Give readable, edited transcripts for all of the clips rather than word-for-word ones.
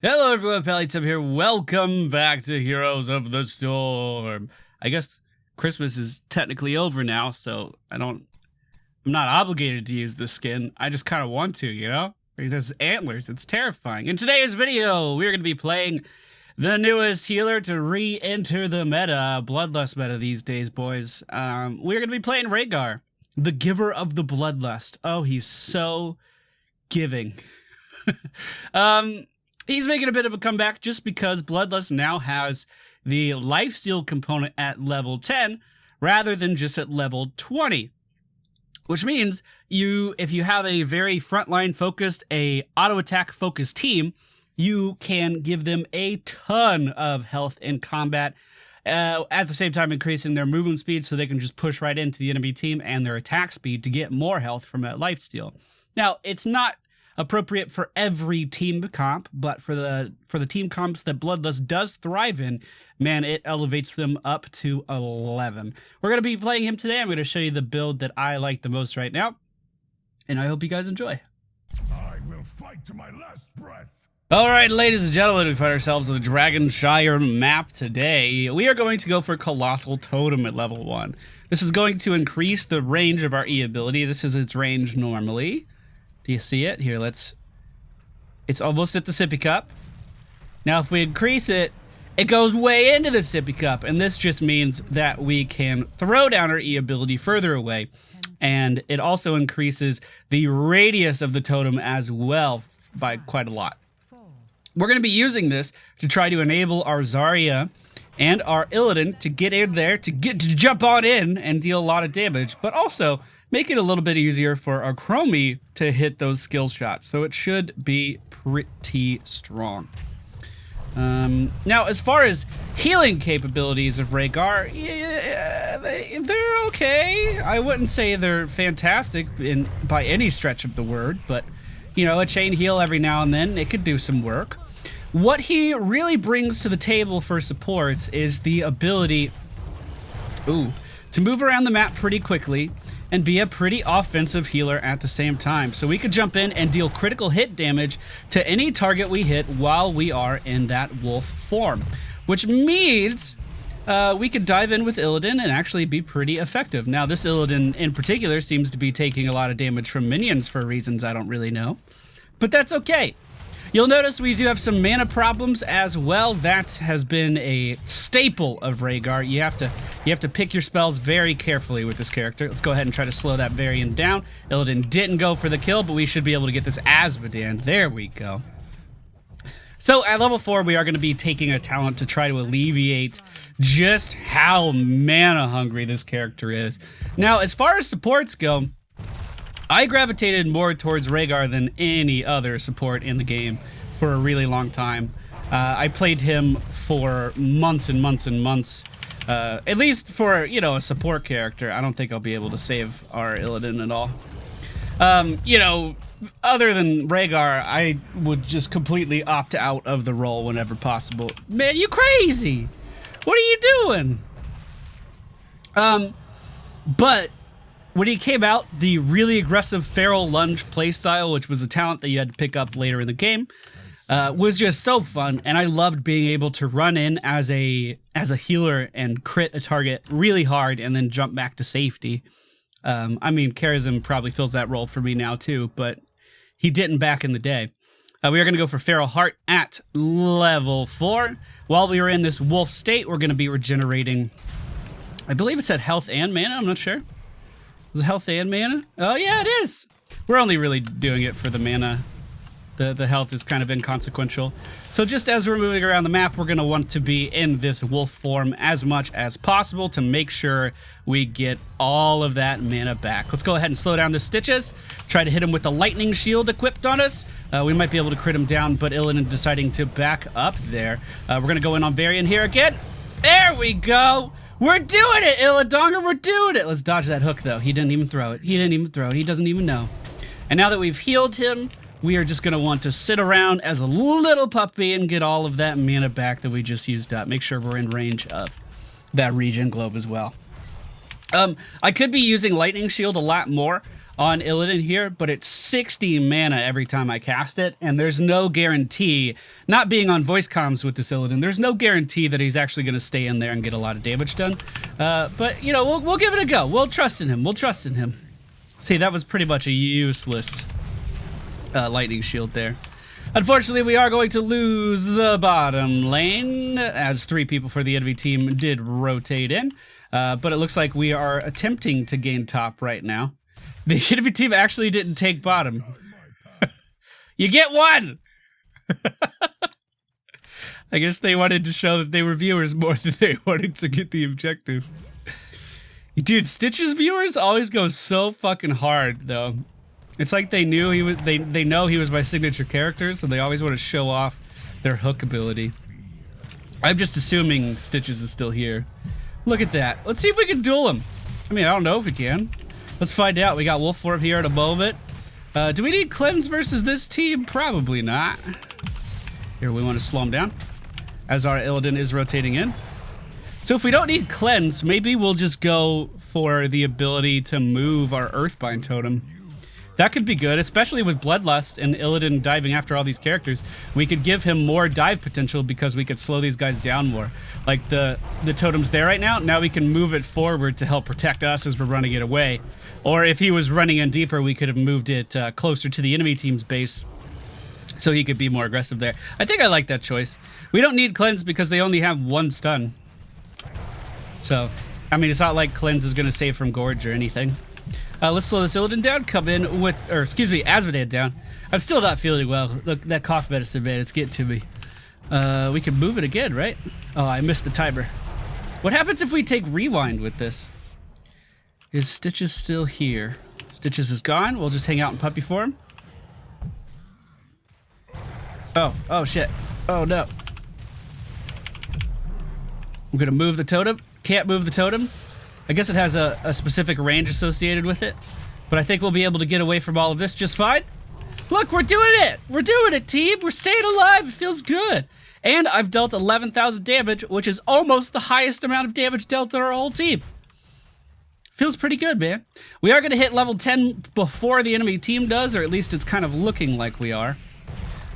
Hello everyone, Pallytub here. Welcome back to Heroes of the Storm. I guess Christmas is technically over now, so I'm not obligated to use this skin. I just kind of want to, you know? Because antlers, it's terrifying. In today's video, we're going to be playing the newest healer to re-enter the meta, Bloodlust meta these days, boys. We're going to be playing Rehgar, the giver of the Bloodlust. Oh, he's so giving. He's making a bit of a comeback just because Bloodlust now has the lifesteal component at level 10 rather than just at level 20. Which means if you have a very frontline focused, a auto attack focused team, you can give them a ton of health in combat, at the same time increasing their movement speed so they can just push right into the enemy team and their attack speed to get more health from that lifesteal. Now, it's not appropriate for every team comp, but for the team comps that Bloodlust does thrive in, man, it elevates them up to 11. We're going to be playing him today. I'm going to show you the build that I like the most right now, and I hope you guys enjoy. I will fight to my last breath. All right, ladies and gentlemen, we find ourselves on the Dragonshire map today. We are going to go for Colossal Totem at level 1. This is going to increase the range of our E ability. This is its range normally. Do you see it? Here, it's almost at the sippy cup. Now, if we increase it, it goes way into the sippy cup, and this just means that we can throw down our E ability further away, and it also increases the radius of the totem as well by quite a lot. We're going to be using this to try to enable our Zarya and our Illidan to get in there, to jump on in and deal a lot of damage, but also make it a little bit easier for our Chromie to hit those skill shots. So it should be pretty strong. Now, as far as healing capabilities of Rehgar, yeah, they're okay. I wouldn't say they're fantastic by any stretch of the word, but, you know, a chain heal every now and then, it could do some work. What he really brings to the table for supports is the ability to move around the map pretty quickly and be a pretty offensive healer at the same time. So we could jump in and deal critical hit damage to any target we hit while we are in that wolf form, which means we could dive in with Illidan and actually be pretty effective. Now, this Illidan in particular seems to be taking a lot of damage from minions for reasons I don't really know, but that's okay. You'll notice we do have some mana problems as well. That has been a staple of Rehgar. You have to pick your spells very carefully with this character. Let's go ahead and try to slow that variant down. Illidan didn't go for the kill, but we should be able to get this Asmodan. There we go. So at level 4, we are going to be taking a talent to try to alleviate just how mana hungry this character is. Now, as far as supports go, I gravitated more towards Rehgar than any other support in the game for a really long time. I played him for months and months and months. At least for, you know, a support character. I don't think I'll be able to save our Illidan at all. You know, other than Rehgar, I would just completely opt out of the role whenever possible. Man, you crazy! What are you doing? But when he came out, the really aggressive Feral Lunge playstyle, which was a talent that you had to pick up later in the game, was just so fun, and I loved being able to run in as a healer and crit a target really hard and then jump back to safety. I mean, Charism probably fills that role for me now too, but he didn't back in the day. We are going to go for Feral Heart at level 4. While we were in this wolf state, we're going to be regenerating, I believe it's at health and mana, I'm not sure. The health and mana? Oh yeah, it is. We're only really doing it for the mana. The health is kind of inconsequential. So just as we're moving around the map, we're going to want to be in this wolf form as much as possible to make sure we get all of that mana back. Let's go ahead and slow down the Stitches. Try to hit him with the lightning shield equipped on us. We might be able to crit him down, but Illidan deciding to back up there. We're going to go in on Varian here again. There we go. We're doing it, Illidonger, we're doing it! Let's dodge that hook, though. He didn't even throw it. He didn't even throw it. He doesn't even know. And now that we've healed him, we are just going to want to sit around as a little puppy and get all of that mana back that we just used up. Make sure we're in range of that regen globe as well. I could be using Lightning Shield a lot more. on Illidan here, but it's 60 mana every time I cast it, and there's no guarantee, not being on voice comms with this Illidan, there's no guarantee that he's actually going to stay in there and get a lot of damage done. But, you know, we'll give it a go. We'll trust in him. We'll trust in him. See, that was pretty much a useless lightning shield there. Unfortunately, we are going to lose the bottom lane, as 3 people for the enemy team did rotate in. But it looks like we are attempting to gain top right now. The enemy team actually didn't take bottom. You get 1! I guess they wanted to show that they were viewers more than they wanted to get the objective. Dude, Stitch's viewers always go so fucking hard, though. It's like they knew he was. They know he was my signature character, so they always want to show off their hook ability. I'm just assuming Stitches is still here. Look at that. Let's see if we can duel him. I mean, I don't know if we can. Let's find out. We got Wolf Form here at a moment. Do we need cleanse versus this team? Probably not. Here, we want to slow him down as our Illidan is rotating in. So if we don't need cleanse, maybe we'll just go for the ability to move our Earthbind totem. That could be good, especially with Bloodlust and Illidan diving after all these characters. We could give him more dive potential because we could slow these guys down more. Like the totem's there right now. Now we can move it forward to help protect us as we're running it away. Or if he was running in deeper, we could have moved it closer to the enemy team's base so he could be more aggressive there. I think I like that choice. We don't need cleanse because they only have 1 stun. So, I mean, it's not like cleanse is going to save from Gorge or anything. Let's slow this Illidan down, come in with, or excuse me, Azmodan down. I'm still not feeling well. Look, that cough medicine, man, it's getting to me. We can move it again, right? Oh, I missed the timer. What happens if we take rewind with this? Is Stitches still here? Stitches is gone. We'll just hang out in puppy form. Oh shit. Oh no. I'm gonna move the totem. Can't move the totem. I guess it has a specific range associated with it, but I think we'll be able to get away from all of this just fine. Look, we're doing it! We're doing it, team! We're staying alive! It feels good! And I've dealt 11,000 damage, which is almost the highest amount of damage dealt to our whole team. Feels pretty good, man. We are going to hit level 10 before the enemy team does, or at least it's kind of looking like we are.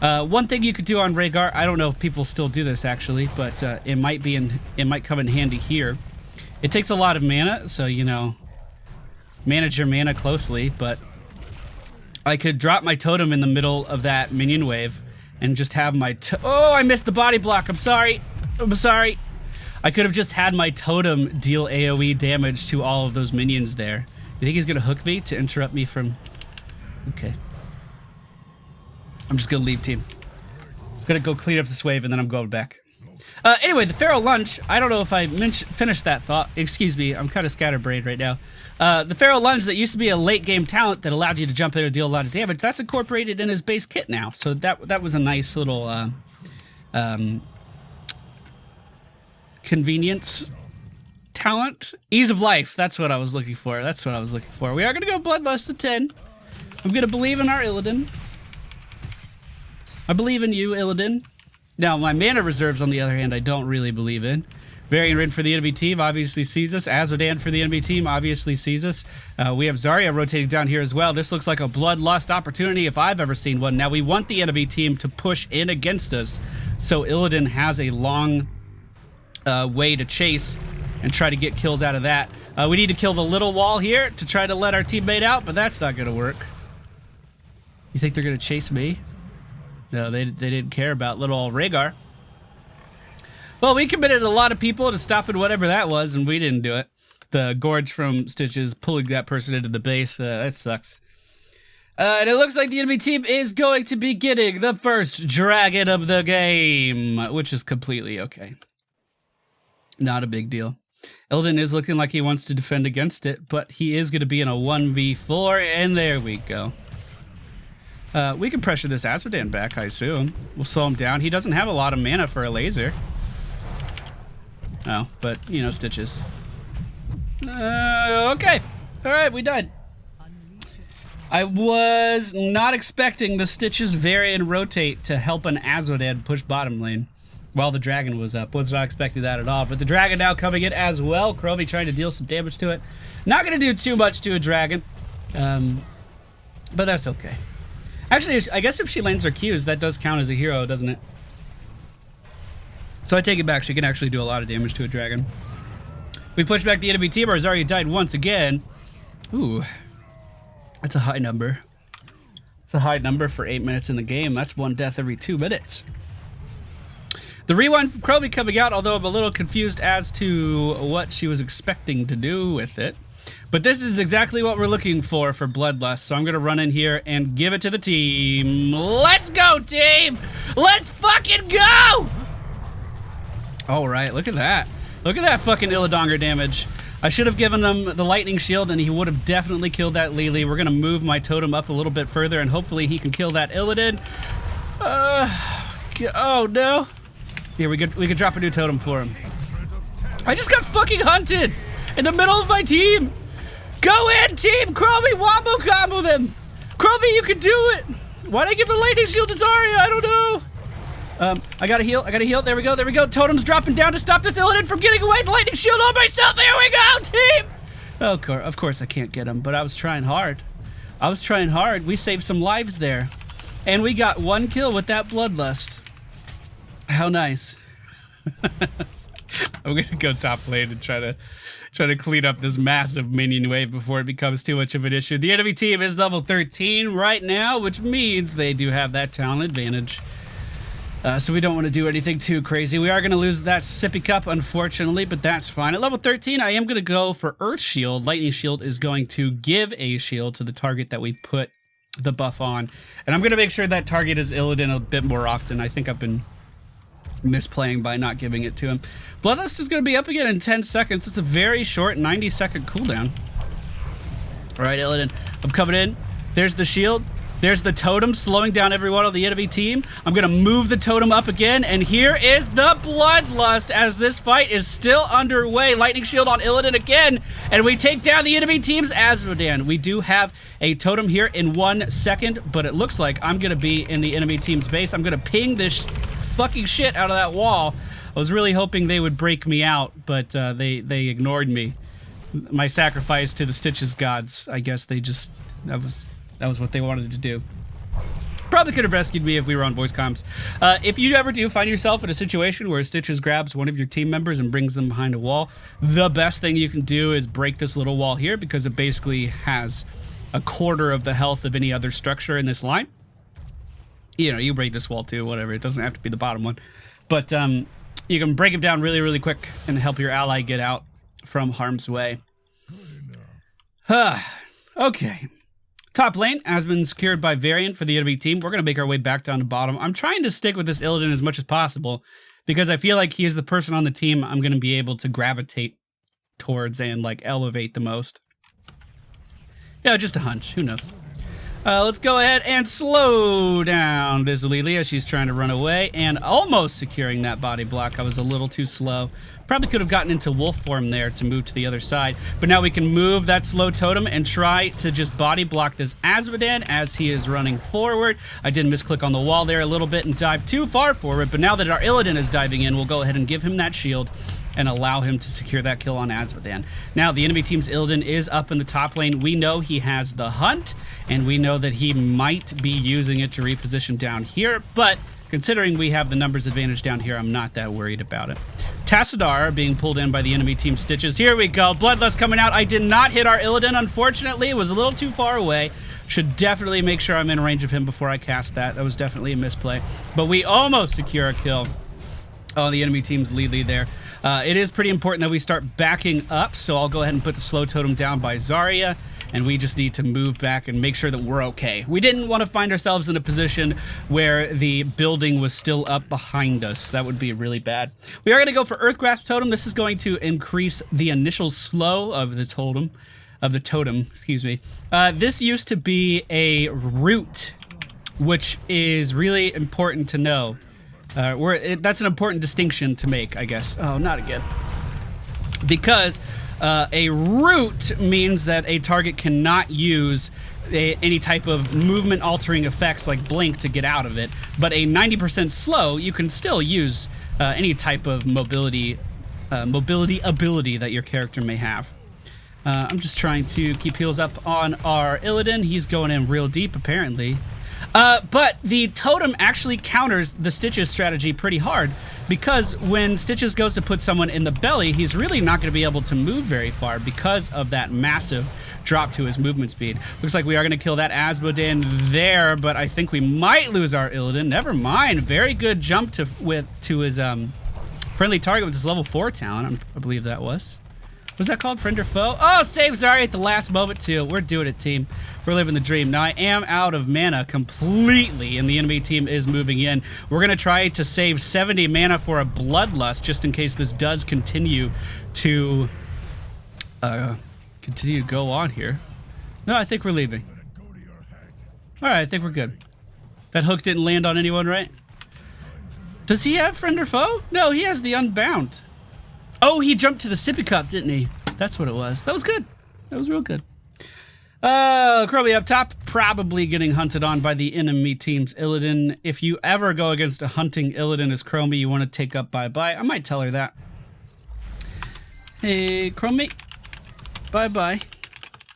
One thing you could do on Rehgar, I don't know if people still do this actually, but it might come in handy here. It takes a lot of mana, so, you know, manage your mana closely, but I could drop my totem in the middle of that minion wave and just have my oh, I missed the body block. I'm sorry. I'm sorry. I could have just had my totem deal AoE damage to all of those minions there. You think he's going to hook me to interrupt me from... Okay. I'm just going to leave, team. I'm going to go clean up this wave, and then I'm going back. Anyway, the Pharaoh Lunge, I don't know if I finished that thought. Excuse me, I'm kind of scatterbrained right now. The Pharaoh Lunge that used to be a late-game talent that allowed you to jump in and deal a lot of damage, that's incorporated in his base kit now. So that was a nice little convenience talent. Ease of life, that's what I was looking for. That's what I was looking for. We are going to go Bloodlust to 10. I'm going to believe in our Illidan. I believe in you, Illidan. Now, my mana reserves, on the other hand, I don't really believe in. Varian Rin for the enemy team obviously sees us. Azmodan for the enemy team obviously sees us. We have Zarya rotating down here as well. This looks like a Bloodlust opportunity if I've ever seen one. Now, we want the enemy team to push in against us, so Illidan has a long way to chase and try to get kills out of that. We need to kill the little wall here to try to let our teammate out, but that's not going to work. You think they're going to chase me? No, they didn't care about little old Rehgar. Well, we committed a lot of people to stopping whatever that was, and we didn't do it. The Gorge from Stitches pulling that person into the base, that sucks. And it looks like the enemy team is going to be getting the first dragon of the game, which is completely okay. Not a big deal. Illidan is looking like he wants to defend against it, but he is going to be in a 1v4, and there we go. We can pressure this Azmodan back, I assume. We'll slow him down. He doesn't have a lot of mana for a laser. Oh, but, you know, Stitches. Okay. Alright, we died. I was not expecting the Stitches Varian rotate to help an Azmodan push bottom lane while the dragon was up. Was not expecting that at all. But the dragon now coming in as well. Chromie trying to deal some damage to it. Not going to do too much to a dragon. But that's okay. Actually, I guess if she lands her Qs, that does count as a hero, doesn't it? So I take it back. She can actually do a lot of damage to a dragon. We push back the enemy team. Our Zarya died once again. Ooh. That's a high number. It's a high number for 8 minutes in the game. That's 1 death every 2 minutes. The rewind from Croby coming out, although I'm a little confused as to what she was expecting to do with it. But this is exactly what we're looking for Bloodlust. So I'm going to run in here and give it to the team. Let's go, team! Let's fucking go! All right, look at that. Look at that fucking Illidonger damage. I should have given him the lightning shield and he would have definitely killed that Lily. We're going to move my totem up a little bit further and hopefully he can kill that Illidan. Oh no. Here, we could drop a new totem for him. I just got fucking hunted in the middle of my team. Go in, team! Croby, wombo combo them! Croby, you can do it! Why'd I give the lightning shield to Zarya? I don't know. I gotta heal. There we go. Totem's dropping down to stop this Illidan from getting away. The lightning shield on myself. Here we go, team! Oh, of course I can't get him, but I was trying hard. We saved some lives there. And we got 1 kill with that Bloodlust. How nice. I'm gonna go top lane and try to clean up this massive minion wave before it becomes too much of an issue. The enemy team is level 13 right now, which means they do have that talent advantage. So we don't want to do anything too crazy. We are going to lose that sippy cup, unfortunately, but that's fine. At level 13, I am going to go for Earth Shield. Lightning Shield is going to give a shield to the target that we put the buff on. And I'm going to make sure that target is Illidan a bit more often. I think I've been misplaying by not giving it to him. Bloodlust is going to be up again in 10 seconds. It's a very short 90-second cooldown. All right, Illidan, I'm coming in. There's the shield. There's the totem slowing down everyone on the enemy team. I'm going to move the totem up again, and here is the Bloodlust as this fight is still underway. Lightning shield on Illidan again, and we take down the enemy team's Azmodan. We do have a totem here in 1 second, but it looks like I'm going to be in the enemy team's base. I'm going to ping this fucking shit out of that wall. I was really hoping they would break me out, but they ignored me. My sacrifice to the Stitches gods. I guess they just... That was what they wanted to do. Probably could have rescued me if we were on voice comms. If you ever do find yourself in a situation where Stitches grabs one of your team members and brings them behind a wall, the best thing you can do is break this little wall here because it basically has a quarter of the health of any other structure in this line. You know, you break this wall too, whatever. It doesn't have to be the bottom one. But you can break it down really, really quick and help your ally get out from harm's way. Okay. Top lane has been secured by Varian for the enemy team. We're going to make our way back down to bottom. I'm trying to stick with this Illidan as much as possible because I feel like he is the person on the team I'm going to be able to gravitate towards and like elevate the most. Yeah, just a hunch. Who knows? Let's go ahead and slow down this Lily as she's trying to run away and almost securing that body block. I was a little too slow. Probably could have gotten into wolf form there to move to the other side, but now we can move that slow totem and try to just body block this Azmodan as he is running forward. I did misclick on the wall there a little bit and dive too far forward, but now that our Illidan is diving in, we'll go ahead and give him that shield and allow him to secure that kill on Azmodan. Now, the enemy team's Illidan is up in the top lane. We know he has the hunt, and we know that he might be using it to reposition down here, but considering we have the numbers advantage down here, I'm not that worried about it. Tassadar being pulled in by the enemy team Stitches. Here we go. Bloodlust coming out. I did not hit our Illidan, unfortunately. It was a little too far away. Should definitely make sure I'm in range of him before I cast that. That was definitely a misplay. But we almost secure a kill on the enemy team's lead there. It is pretty important that we start backing up, so I'll go ahead and put the slow totem down by Zarya, and we just need to move back and make sure that we're okay. We didn't want to find ourselves in a position where the building was still up behind us. That would be really bad. We are going to go for Earth Grasp Totem. This is going to increase the initial slow of the totem, excuse me. This used to be a root, which is really important to know. That's an important distinction to make, I guess. Oh, not again. Because a root means that a target cannot use any type of movement altering effects like blink to get out of it. But a 90% slow, you can still use any type of mobility ability that your character may have. I'm just trying to keep heals up on our Illidan. He's going in real deep, apparently. But the totem actually counters the Stitches strategy pretty hard, because when Stitches goes to put someone in the belly, he's really not going to be able to move very far because of that massive drop to his movement speed. Looks like we are going to kill that Asmodan there, but I think we might lose our Illidan. Never mind. Very good jump to his friendly target with his level 4 talent, I believe that was. What's that called? Friend or foe? Oh, save Zarya at the last moment, too. We're doing it, team. We're living the dream. Now, I am out of mana completely, and the enemy team is moving in. We're going to try to save 70 mana for a Bloodlust, just in case this does continue to go on here. No, I think we're leaving. All right, I think we're good. That hook didn't land on anyone, right? Does he have friend or foe? No, he has the Unbound. Oh, he jumped to the sippy cup, didn't he? That's what it was. That was good. That was real good. Crowley up top, probably getting hunted on by the enemy team's Illidan. If you ever go against a hunting Illidan as Chromie, you want to take up bye-bye. I might tell her that. Hey, Chromie, bye-bye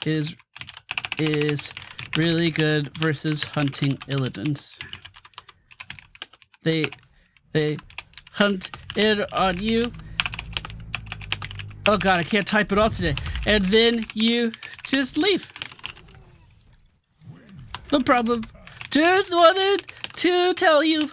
is really good versus hunting Illidans. They hunt it on you. Oh god, I can't type it all today. And then you just leave. No problem. Just wanted to tell you.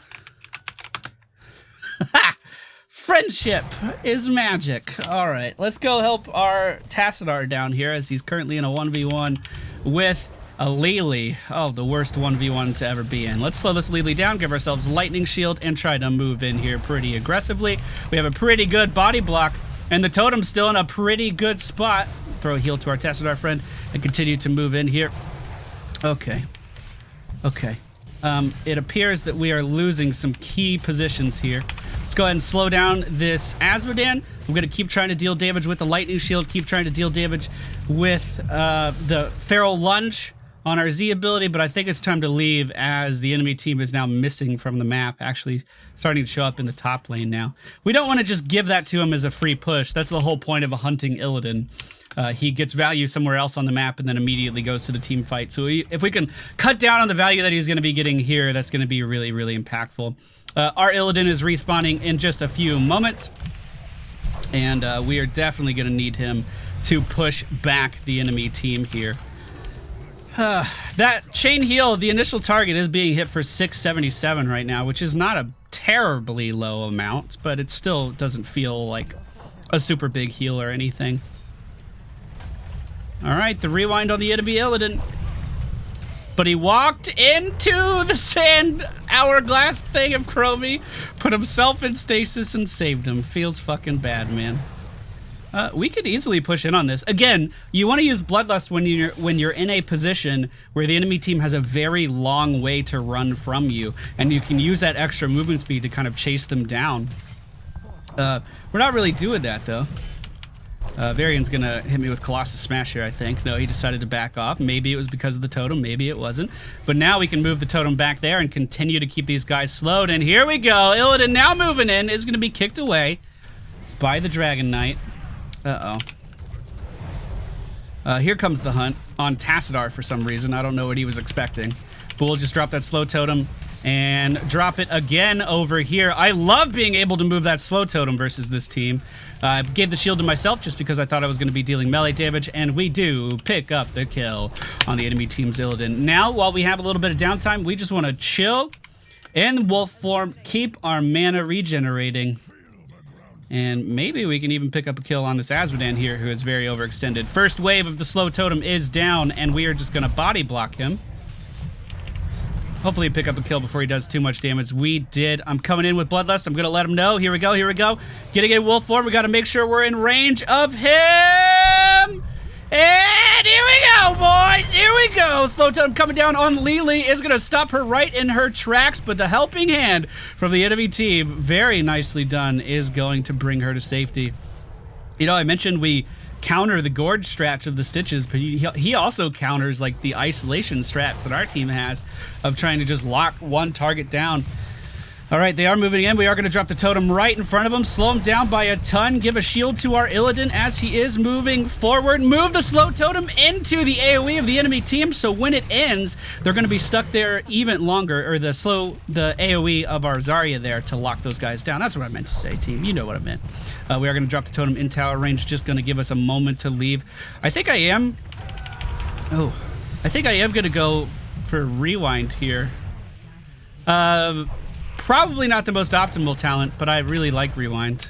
Friendship is magic. All right, let's go help our Tassadar down here, as he's currently in a 1v1 with a Lily. Oh, the worst 1v1 to ever be in. Let's slow this Lily down, give ourselves Lightning Shield, and try to move in here pretty aggressively. We have a pretty good body block, and the totem's still in a pretty good spot. Throw a heal to our Tassadar friend and continue to move in here. Okay. Okay. It appears that we are losing some key positions here. Let's go ahead and slow down this Asmodan. I'm going to keep trying to deal damage with the Lightning Shield, keep trying to deal damage with the Feral Lunge on our Z ability, but I think it's time to leave, as the enemy team is now missing from the map, actually starting to show up in the top lane now. We don't want to just give that to him as a free push. That's the whole point of a hunting Illidan. He gets value somewhere else on the map and then immediately goes to the team fight. So if we can cut down on the value that he's going to be getting here, that's going to be really, really impactful. Our Illidan is respawning in just a few moments, and we are definitely going to need him to push back the enemy team here. That chain heal, the initial target, is being hit for 677 right now, which is not a terribly low amount, but it still doesn't feel like a super big heal or anything. All right, the rewind on the enemy Illidan. But he walked into the sand hourglass thing of Chromie, put himself in stasis, and saved him. Feels fucking bad, man. We could easily push in on this. Again, you want to use Bloodlust when you're in a position where the enemy team has a very long way to run from you, and you can use that extra movement speed to kind of chase them down. We're not really doing that, though. Varian's gonna hit me with Colossus Smash here, I think. No, he decided to back off. Maybe it was because of the totem, maybe it wasn't. But now we can move the totem back there and continue to keep these guys slowed. And here we go. Illidan now moving in, is gonna be kicked away by the Dragon Knight. Uh-oh. Here comes the hunt on Tassadar for some reason. I don't know what he was expecting. But we'll just drop that slow totem and drop it again over here. I love being able to move that slow totem versus this team. I gave the shield to myself just because I thought I was going to be dealing melee damage, and we do pick up the kill on the enemy team's Illidan. Now, while we have a little bit of downtime, we just want to chill in wolf form, keep our mana regenerating, and maybe we can even pick up a kill on this Asmodan here, who is very overextended. First wave of the slow totem is down, and we are just going to body block him. Hopefully pick up a kill before he does too much damage. We did. I'm coming in with Bloodlust. I'm going to let him know. Here we go. Here we go. Getting in wolf form. We got to make sure we're in range of him. And here we go, boys. Here we go. Slow totem coming down on Lily is going to stop her right in her tracks, but the helping hand from the enemy team, very nicely done, is going to bring her to safety. You know, I mentioned we counter the gorge strats of the Stitches, but he also counters like the isolation strats that our team has of trying to just lock one target down. All right, they are moving in. We are going to drop the totem right in front of him, slow him down by a ton, give a shield to our Illidan as he is moving forward. Move the slow totem into the AoE of the enemy team, so when it ends, they're going to be stuck there even longer, or the AoE of our Zarya there to lock those guys down. That's what I meant to say, team. You know what I meant. We are going to drop the totem in tower range, just going to give us a moment to leave. I think I am going to go for rewind here. Probably not the most optimal talent, but I really like rewind.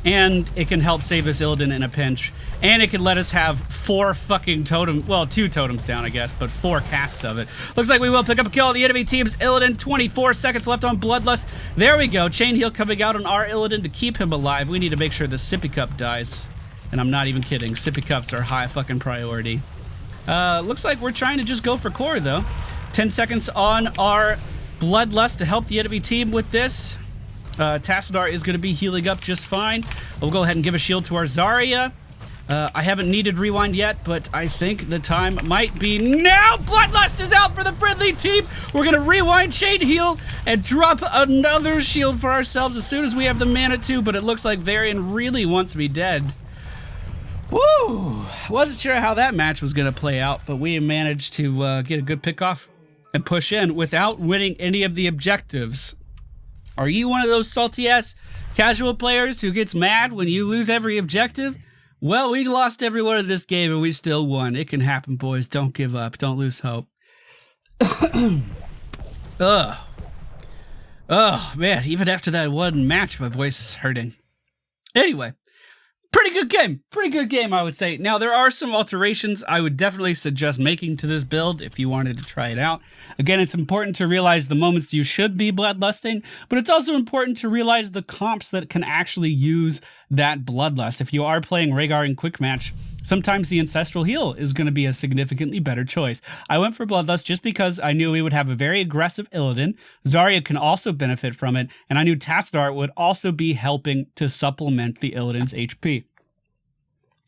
And it can help save us Illidan in a pinch. And it can let us have 4 fucking totems, well, 2 totems down, I guess, but 4 casts of it. Looks like we will pick up a kill on the enemy team's Illidan. 24 seconds left on Bloodlust. There we go. Chain heal coming out on our Illidan to keep him alive. We need to make sure the sippy cup dies. And I'm not even kidding. Sippy cups are high fucking priority. Looks like we're trying to just go for core, though. 10 seconds on our Bloodlust to help the enemy team with this. Tassadar is going to be healing up just fine. We'll go ahead and give a shield to our Zarya. I haven't needed rewind yet, but I think the time might be now. Bloodlust is out for the friendly team. We're going to rewind, chain heal, and drop another shield for ourselves as soon as we have the mana to, but it looks like Varian really wants me dead. Woo! Wasn't sure how that match was going to play out, but we managed to get a good pick off and push in without winning any of the objectives. Are you one of those salty-ass casual players who gets mad when you lose every objective? Well, we lost every one of this game and we still won. It can happen, boys. Don't give up. Don't lose hope. Ugh. Oh, man. Even after that one match, my voice is hurting. Anyway. Pretty good game. Pretty good game, I would say. Now, there are some alterations I would definitely suggest making to this build if you wanted to try it out. Again, it's important to realize the moments you should be bloodlusting, but it's also important to realize the comps that can actually use that bloodlust. If you are playing Rehgar in quick match, sometimes the Ancestral Heal is going to be a significantly better choice. I went for Bloodlust just because I knew we would have a very aggressive Illidan. Zarya can also benefit from it, and I knew Tassadar would also be helping to supplement the Illidan's HP.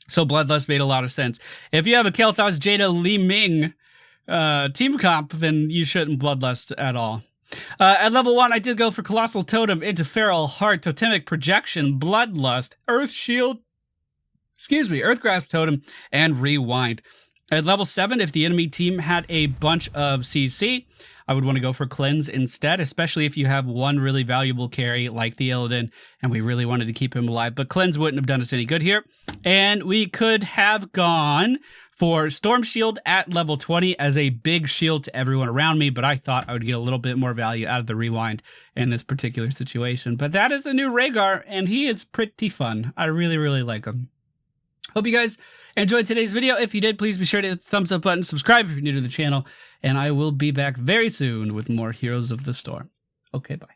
So Bloodlust made a lot of sense. If you have a Kael'thas Jada Li Ming team comp, then you shouldn't Bloodlust at all. At level 1, I did go for Colossal Totem into Feral Heart, Totemic Projection, Bloodlust, Earth Shield, Earthgrasp Totem, and Rewind. At level 7, if the enemy team had a bunch of CC, I would want to go for Cleanse instead, especially if you have one really valuable carry like the Illidan, and we really wanted to keep him alive. But Cleanse wouldn't have done us any good here. And we could have gone for Storm Shield at level 20 as a big shield to everyone around me, but I thought I would get a little bit more value out of the Rewind in this particular situation. But that is a new Rehgar, and he is pretty fun. I really, really like him. Hope you guys enjoyed today's video. If you did, please be sure to hit the thumbs up button, subscribe if you're new to the channel, and I will be back very soon with more Heroes of the Storm. Okay, bye.